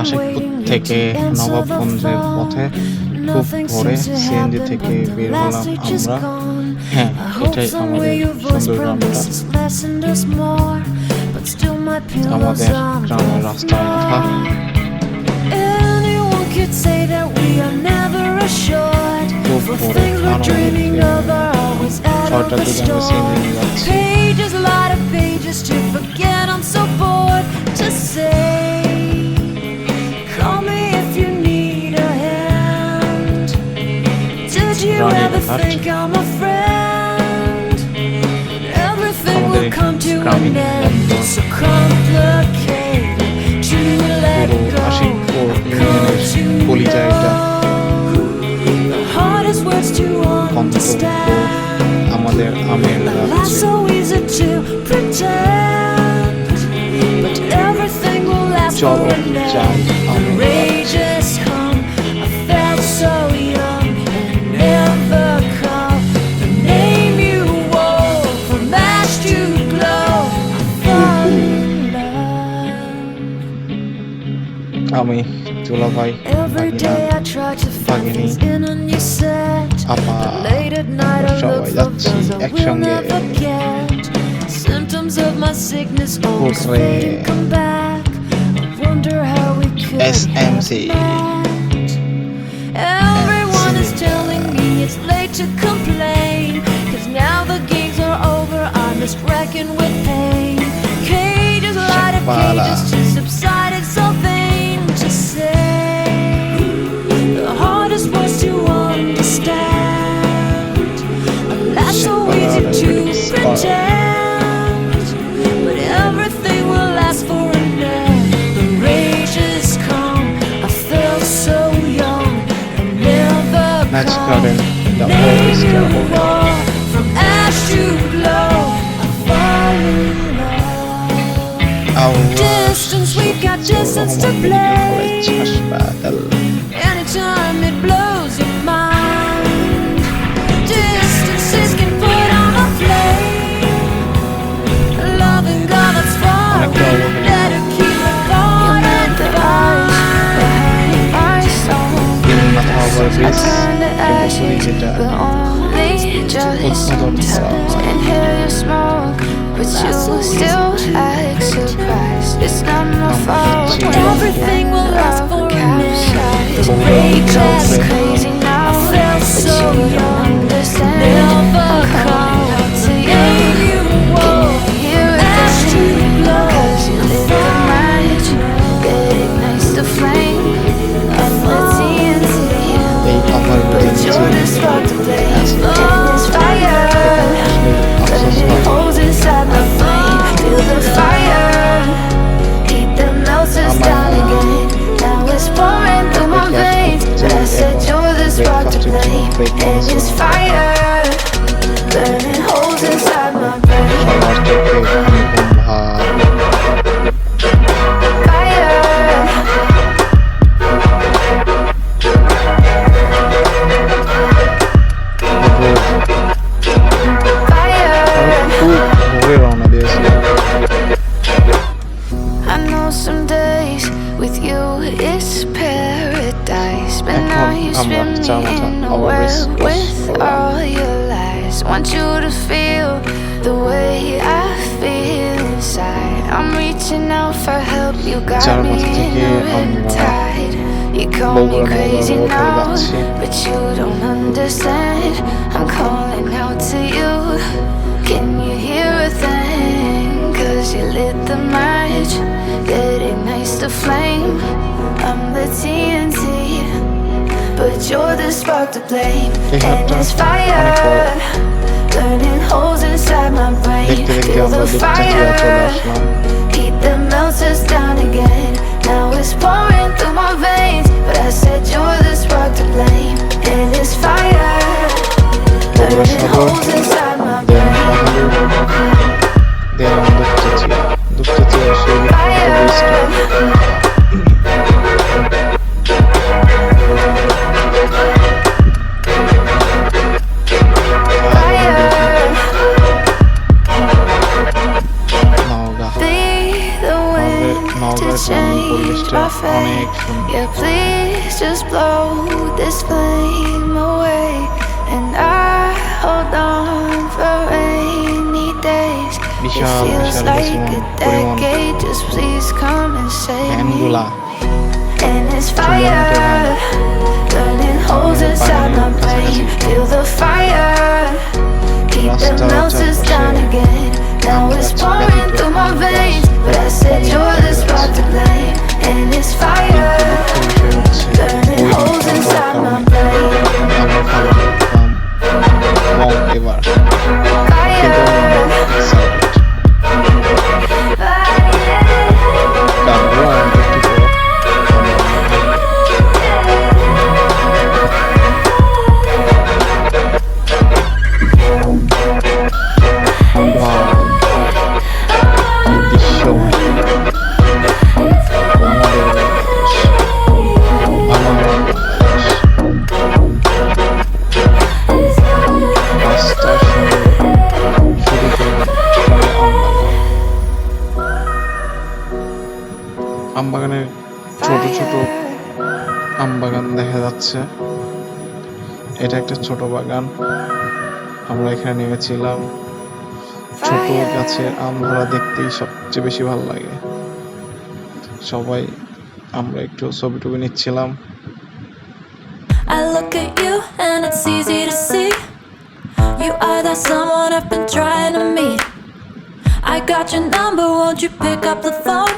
আশিকপুর থেকে নবাবগঞ্জের পথে খুব ভোরে সিএনজি থেকে বের হলাম আমরা। হ্যাঁ, এটাই আমাদের সুন্দর গ্রামটা, আমাদের গ্রামের রাস্তার কথা। খুব ভোরে ছয়টার দিকে আমরা সিএনজি নিয়ে যাচ্ছি। আমাদের গ্রামীণ বন্দর পুরো আশিকপুর ইউনিয়নের কলিজা এটা। আমাদের আমের রাজ্যে চলো যাই আমের রাজ্যে। আমি দুলাভাই, ভাগিনী, আপা সবাই যাচ্ছি একসঙ্গে ঘুরে SMC. Everyone is telling me it's late to complain, 'cause now the games are over, I must reckon with pain. Cages, light of cages to subside, it's so vain to say. The hardest words to understand, and that's so easy to pretend, but everything will last for a night. The rage has come, I felt so young, and never come. Name you more, from ash to glow, I fall in love. Distance, we've got distance to play. Anytime it blows your mind, distances can put on a flame. Loving God that's far away, better keep it going and fight. I turn to ashes, but only just sometimes. And hear you smoke, but you still act surprised. It's not my fault, everything will last for a minute. This break is crazy now, I felt so young, understand. Never come to you, here ash to glow, 'cause you lit the match, it ignites the flame of the TNT. But you're the spark to blaze, and this fire, burning holes inside my flame. Feel the fire, heat that melts us down again. Now it's pouring through my veins, but I said you're the spark to blame. And it's fire, burning holes inside my brain. I know some days with you it's paradise, but now you spin me in a well with all your lies. Want you to feel the way I feel inside. I'm reaching out for help, you got me in a riptide. You call me crazy now, but you don't understand. I'm calling out to you, can you hear a thing? 'Cause you lit the match, it ignites the flame. I'm the TNT, but you're the spark to blame. And it's fire, burning holes inside my brain. Feel the fire, heat that melts us down again. Now it's pouring through my veins, but I said you're the spark to blame. And it's fire, burning holes inside my brain. change my অনেক fate. সুন্দর। Yeah, please just blow this flame away, and I hold on for rainy days. It বিশাল feels বিশাল like কিছু a পরিমাণ decade. Just please come and save me. ফ্যানগুলা And it's সুন্দর মতো fire, burning holes inside my brain. Feel the fire, keep the melters down again. Now it's pouring through my veins, but I said you're the spot to blame. And it's fire, burning holes inside my brain. আমরা ভালো করতাম কম এবার কিন্তু আমরা excited। গানগুলো অনেক একটু বড়। Wow, এই দৃশ্য রাস্তার শুরুতে আমবাগানের ছোট ছোট আমবাগান দেখা যাচ্ছে। এটা একটা ছোট বাগান। আমরা এখানে নেমেছিলাম। ছোট গাছের আম ধরা দেখতেই সবচেয়ে বেশি ভালো লাগে। সবাই আমরা একটু ছবি টবি নিচ্ছিলাম। I look at you and it's easy to see you are that someone I've been trying to meet. I got your number, won't you pick up the phone?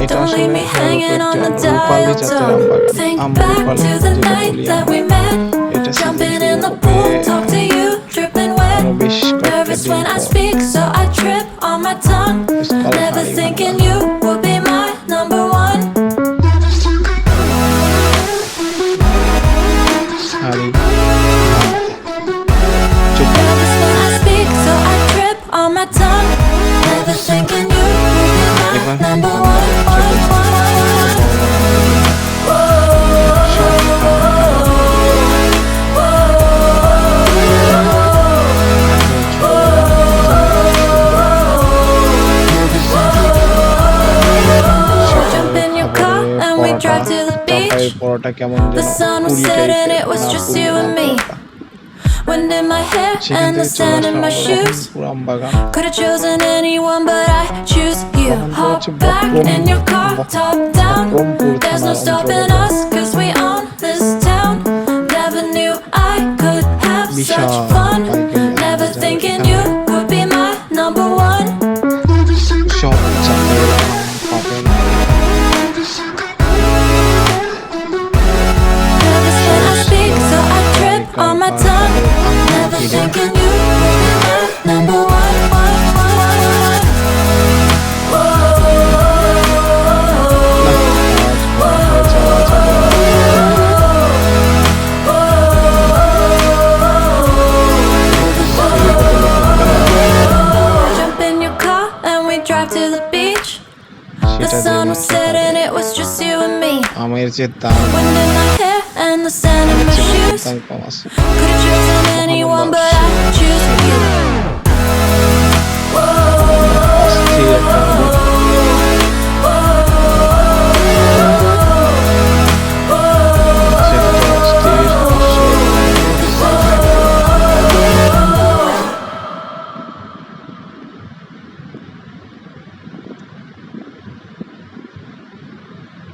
এটা Don't আসলে leave me hanging on the Rupali dial জাতের tone. Ambagan. Think um back Rupali to the যেটা night বলি that আমরা। we met. এটা Jumping in the স্মৃতি pool, talk to you, dripping wet. আরো বেশ কয়েকটা Nervous দিন when I পর speak, so I trip on my tongue. কালো Never হাড়ি thinking ভাঙা। you would be my number one. হাড়ি চুপ Nervous when I speak, so I trip on my tongue. Never thinking you would be my এবার number one. Jump in your car and we drive to the beach. পরোটা কেমন The যেন sun was Puri setting, টাইপের, it was না just Puri you না and me. Paratha. Wind in my hair সেখান and the থেকে চলে sand in Aslam my আমরা shoes. Ratanpur Ambagan. Could've chosen anyone, but I choose you. Ratanpur হচ্ছে Hop back in your car, top down. Baharampur There's no থানার stopping অন্তর্গত us, cause we own this town. Never knew I could have Vishal such fun. পাইকারি আম Never বাজার thinking এখানে you could be my number one. সব জাতের আম পাবেন। Nervous when I speak, so I trip on my tongue. Never thinking you would be my number one. Jump in your car and we drive to the beach. The সেটা sun দিয়ে was setting, it was just you and me. আমের যে দাম Wind in my hair and the sand in my shoes. দাম কম আছে। Could've chosen anyone, but I choose you. অস্থির একটা নদী। সেটা তো অস্থির,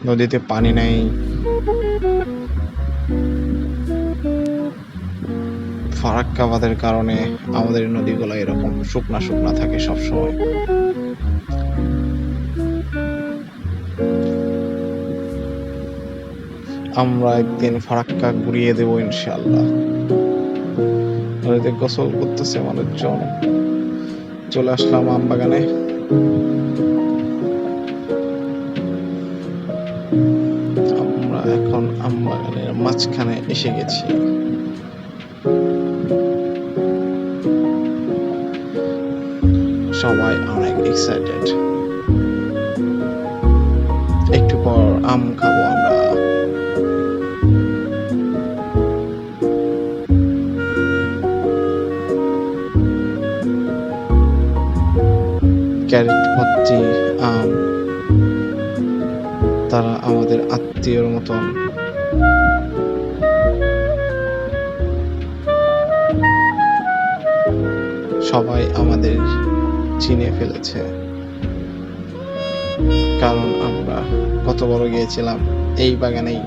নদীতে পানি নাই। ফারাক্কা বাঁধের কারণে আমাদের নদীগুলো এরকম শুকনা শুকনা থাকে সব সময়। আমরা একদিন ফারাক্কা ঘুরিয়ে দেব ইনশাআল্লাহ। নদীতে গোসল করতেছে মানুষজন। চলে আসলাম আমবাগানে। আমরা এখন আমবাগানের মাঝখানে এসে গেছি। সবাই অনেক এক্সাইটেড। একটু পর আম খাবো আমরা। ক্যারেট ভর্তি আম, তারা আমাদের আত্মীয়র মতন। সবাই আমাদের চিনে ফেলেছে, কারণ আমরা কত বড় গিয়েছিলাম এই বাগানেই।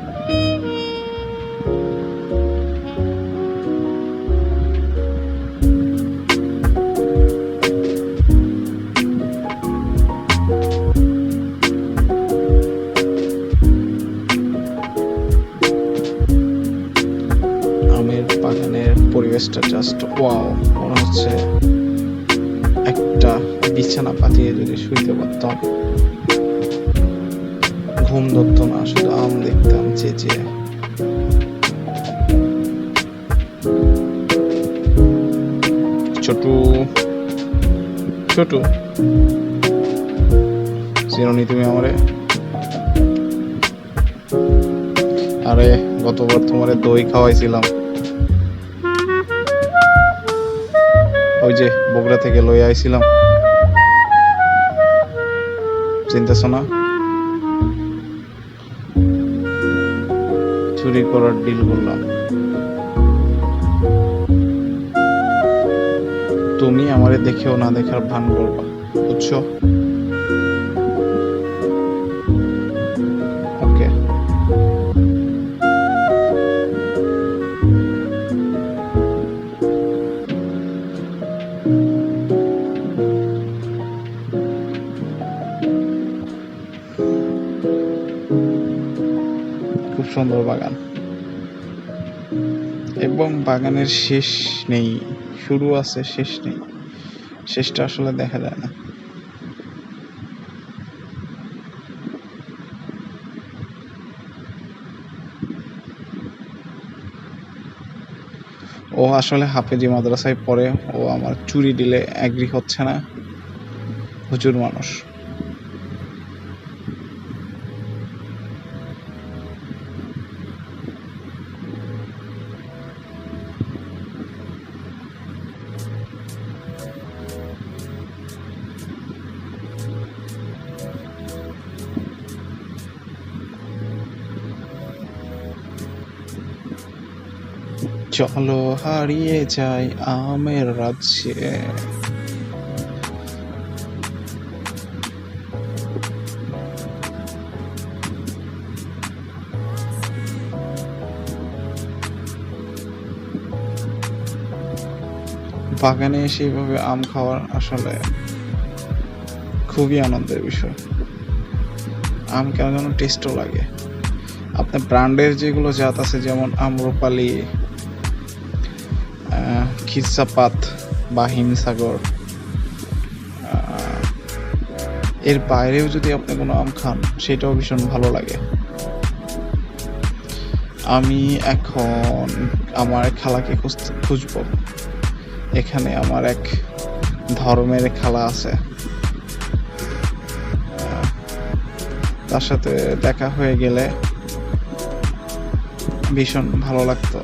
আমের বাগানের পরিবেশটা জাস্ট ওয়াও, মনে হচ্ছে একটা বিছানা পাতিয়ে যদি শুইতে পারতাম, ঘুম ধরতো না, শুধু আম দেখতাম চেঁচিয়ে। ছোটু ছোটু চিরনি তুমি আমারে? আরে গতবার তোমারে দই খাওয়াইছিলাম, ওই যে বগুড়া থেকে লই আইছিলাম, চিন্তাছ না? চুরি করার ডিল করলাম, তুমি আমারে দেখেও না দেখার ভান করবা, বুঝছো? ওকে। খুব সুন্দর বাগান, এবং বাগানের শেষ নেই, শুরু আছে শেষ নেই, শেষটা আসলে দেখা যায় না। ও আসলে হাফেজি মাদ্রাসায় পড়ে, ও আমার চুরি ডিলে অ্যাগ্রি হচ্ছে না, হুজুর মানুষ। চলো হারিয়ে যাই আমের রাজ্যে। বাগানে এসে এইভাবে আম খাওয়ার আসলে খুবই আনন্দের বিষয়। আম কেন যেন টেস্টও লাগে। আপনার ব্র্যান্ডের যেগুলো জাত আছে, যেমন আম্রপালি, খিরসাপাত বা হিমসাগর, এর বাইরেও যদি আপনি কোনো আম খান সেটাও ভীষণ ভালো লাগে। আমি এখন আমার খালাকে খুঁজবো। এখানে আমার এক ধর্মের খালা আছে, তার সাথে দেখা হয়ে গেলে ভীষণ ভালো লাগতো।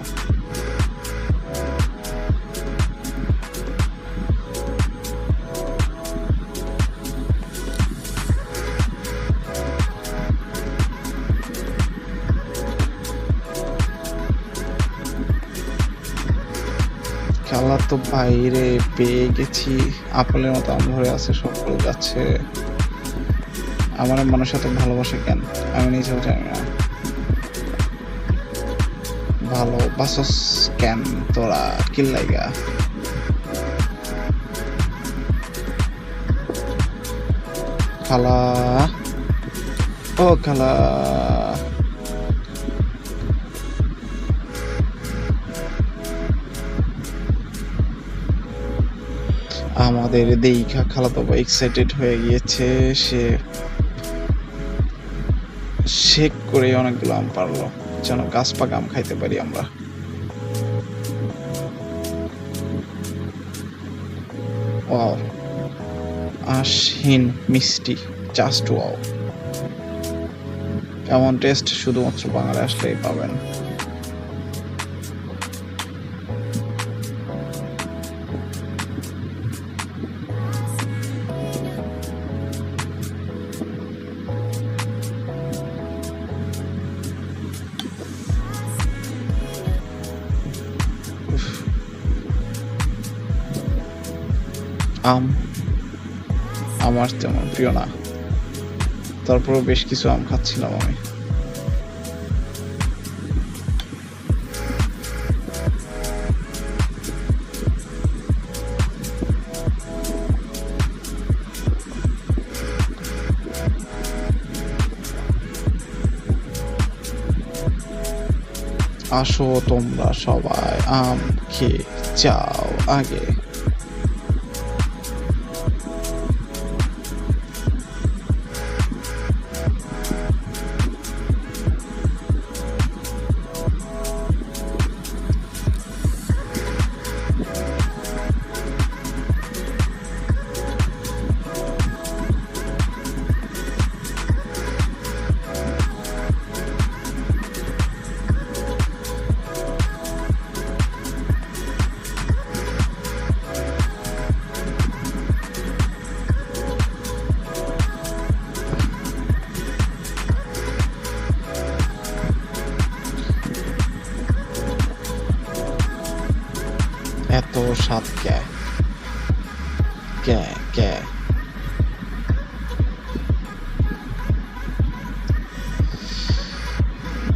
খালা তো বাইরে পেয়ে গেছি, আপেলের মতো আম ধরে আছে, সবগুলো যাচ্ছে। আমার মানুষের এত ভালোবাসে কেন আমি নিজেও জানি না। ভালোবাসস কেন তোরা, কি লাগা? খালা, ও খালা, আমাদের দেখা খালাতো ভাই এক্সাইটেড হয়ে গিয়েছে, সে শেক করে অনেকগুলো আম পারলো, যেন গাছ পাকা আম খাইতে পারি আমরা। ওয়াও, আশহীন মিষ্টি, জাস্ট ওয়াও। এমন টেস্ট শুধুমাত্র বাঙালি আসলেই পাবেন। আম আমার তেমন প্রিয় না, তারপরেও বেশ কিছু আম খাচ্ছিলাম আমি। আসো তোমরা সবাই আম খেয়ে যাও আগে। এত স্বাদ কে কে কে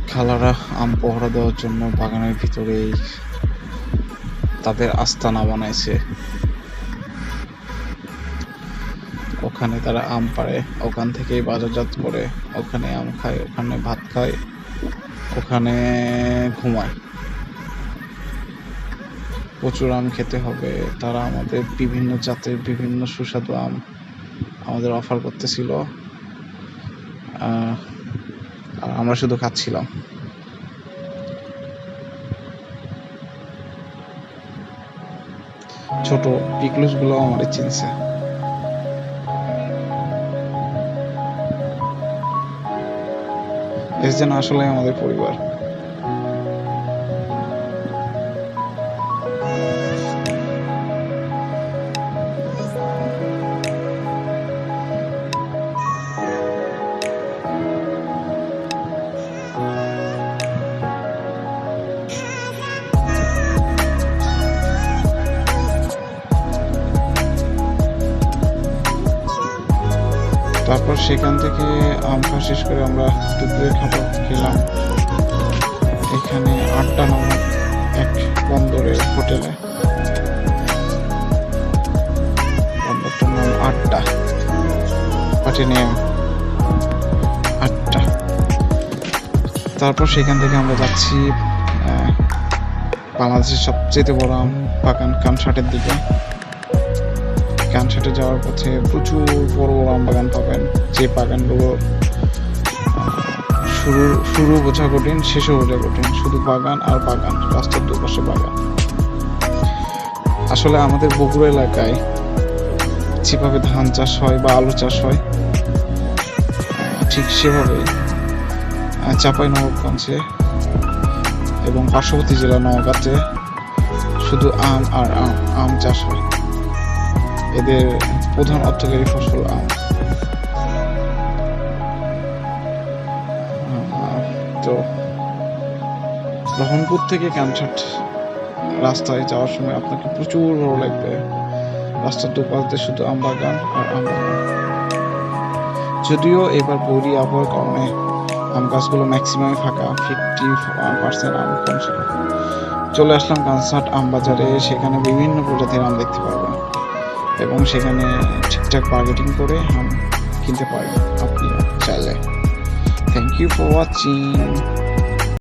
খালারা আম পহরা দেওয়ার জন্য বাগানের ভিতরেই তাদের আস্তানা বানাইছে। ওখানে তারা আম পাড়ে, ওখান থেকেই বাজারজাত করে, ওখানে আম খায়, ওখানে ভাত খায়, ওখানে ঘুমায়। প্রচুর আম খেতে হবে। তারা আমাদের বিভিন্ন জাতের বিভিন্ন সুস্বাদু আম আমাদের অফার করতেছিল, আর আমরা শুধু খাচ্ছিলাম। ছোট পিকলুস গুলো আমাদের চিনছে। এস যেন আসলে আমাদের পরিবার। তারপর সেখান থেকে আম খাওয়া শেষ করে আমরা দুপুরের খাবার খেলাম এখানে আড্ডা নামক এক বন্দরের হোটেলে। বন্দরটার নাম আড্ডা, পাটিনিয়াম আড্ডা। তারপর সেখান থেকে আমরা যাচ্ছি বাংলাদেশের সবচেয়ে বড় আম বাগান কানসাটের দিকে। কানসাটে যাওয়ার পথে প্রচুর বড় বড় আম বাগান পাবেন, যে বাগানগুলো শুরু বোঝা কঠিন, শেষও বোঝা কঠিন। শুধু বাগান আর বাগান, রাস্তার দুপাশে বাগান। আসলে আমাদের বগুড়া এলাকায় যেভাবে ধান চাষ হয় বা আলু চাষ হয়, ঠিক সেভাবে চাঁপাইনবাবগঞ্জে এবং পার্শ্ববর্তী জেলা নওগাঁতে শুধু আম আর আম চাষ হয়। এদের প্রধান অর্থকরী ফসল আম। তো রহনপুর থেকে কানসাট রাস্তায় যাওয়ার সময় আপনাকে প্রচুর ভালো লাগবে। রাস্তার দুপাশ দিয়ে শুধু আম বাগান আর আম বাগান। যদিও এবার বৈরী আবহাওয়ার কারণে আম গাছগুলো ম্যাক্সিমাম ফাঁকা, 50% আম কম ছিল। চলে আসলাম কানসাট আম বাজারে। সেখানে বিভিন্ন প্রজাতির আম দেখতে পারবেন এবং সেখানে ঠিকঠাক বার্গেটিং করে আম কিনতে পারবেন আপনি চাইলে। Thank you for watching.